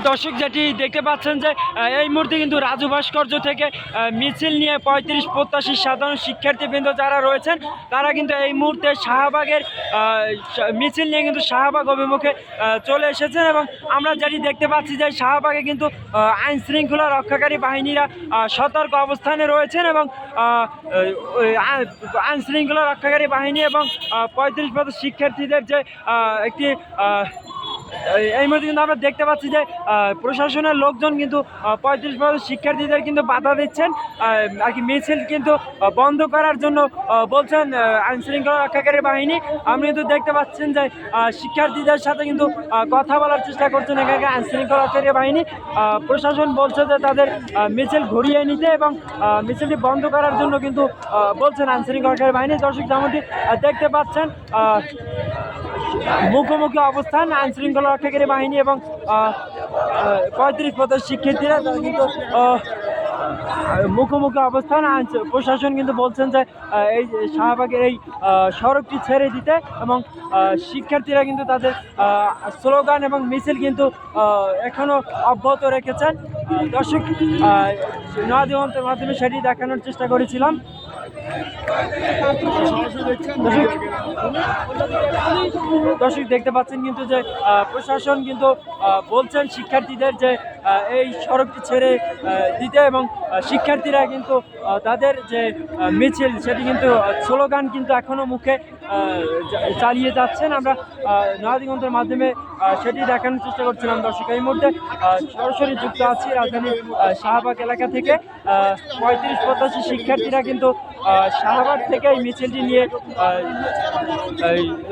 দর্শক যেটি দেখতে পাচ্ছেন যে এই মুহূর্তে কিন্তু রাজু ভাস্কর্য থেকে মিছিল নিয়ে ৩৫ প্রত্যাশী সাধারণ শিক্ষার্থীবৃন্দ যারা রয়েছেন তারা কিন্তু এই মুহূর্তে শাহবাগের মিছিল নিয়ে কিন্তু শাহবাগ অভিমুখে চলে এসেছেন। এবং আমরা যেটি দেখতে পাচ্ছি যে শাহবাগে কিন্তু আইন শৃঙ্খলা রক্ষাকারী বাহিনীরা সতর্ক অবস্থানে রয়েছেন এবং আইন শৃঙ্খলা রক্ষাকারী বাহিনী এবং ৩৫ শিক্ষার্থীদের যে একটি এই মুহূর্তে কিন্তু আমরা দেখতে পাচ্ছি যে প্রশাসনের লোকজন কিন্তু ৩৫ শিক্ষার্থীদের কিন্তু বাধা দিচ্ছেন আর কি মিছিল কিন্তু বন্ধ করার জন্য বলছেন আইন শৃঙ্খলা রক্ষাকারী বাহিনী। আপনি কিন্তু দেখতে পাচ্ছেন যে শিক্ষার্থীদের সাথে কিন্তু কথা বলার চেষ্টা করছেন এখানকার আইন শৃঙ্খলা রক্ষাকারী বাহিনী। প্রশাসন বলছে যে তাদের মিছিল ঘুরিয়ে নিতে এবং মিছিলটি বন্ধ করার জন্য কিন্তু বলছেন আইন শৃঙ্খলা রক্ষাকারী বাহিনী। দর্শক যেমনটি দেখতে পাচ্ছেন মুখোমুখি অবস্থান আইন শৃঙ্খলা রক্ষাকারী বাহিনী এবং ৩৫ শিক্ষার্থীরা কিন্তু মুখোমুখি অবস্থান। প্রশাসন কিন্তু বলছেন যে এই শাহবাগের এই সড়কটি ছেড়ে দিতে এবং শিক্ষার্থীরা কিন্তু তাদের স্লোগান এবং মিছিল কিন্তু এখনও অব্যাহত রেখেছেন। দর্শক নয়াদিগন্তের মাধ্যমে সেটি দেখানোর চেষ্টা করেছিলাম। দর্শক দেখতে পাচ্ছেন কিন্তু যে প্রশাসন কিন্তু বলছেন শিক্ষার্থীদের যে এই সড়কটি ছেড়ে দিতে এবং শিক্ষার্থীরা কিন্তু তাদের যে মিছিল সেটি কিন্তু স্লোগান কিন্তু এখনও মুখে চালিয়ে যাচ্ছেন। আমরা নয়াদিগন্তের মাধ্যমে সেটি দেখানোর চেষ্টা করছিলাম। দর্শক এই মুহূর্তে সরাসরি যুক্ত আছি রাজধানীর শাহবাগ এলাকা থেকে। ৩৫ শিক্ষার্থীরা কিন্তু শাহবাগ থেকে এই মিছিলটি নিয়ে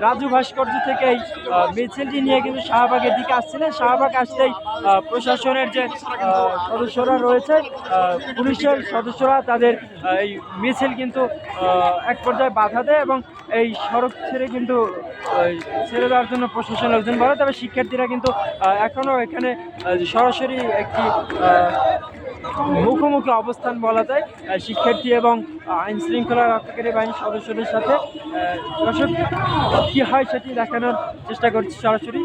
রাজু ভাস্কর্য থেকে এই মিছিলটি নিয়ে কিন্তু শাহবাগের দিকে আসছিলেন। শাহবাগ আসতেই প্রশাসনের যে সদস্যরা রয়েছে পুলিশের সদস্যরা তাদের এই মিছিল কিন্তু এক পর্যায়ে বাধা দেয় এবং এই সড়ক ছেড়ে কিন্তু ছেড়ে দেওয়ার জন্য প্রশাসন লোকজন বলে। তবে শিক্ষার্থীরা কিন্তু এখনও এখানে সরাসরি একটি মুখোমুখি অবস্থান বলা যায় শিক্ষার্থী এবং আইন শৃঙ্খলা রক্ষাকারী বাহিনীর সদস্যদের সাথে। দর্শক কী হয় সেটি দেখানোর চেষ্টা করছি সরাসরি।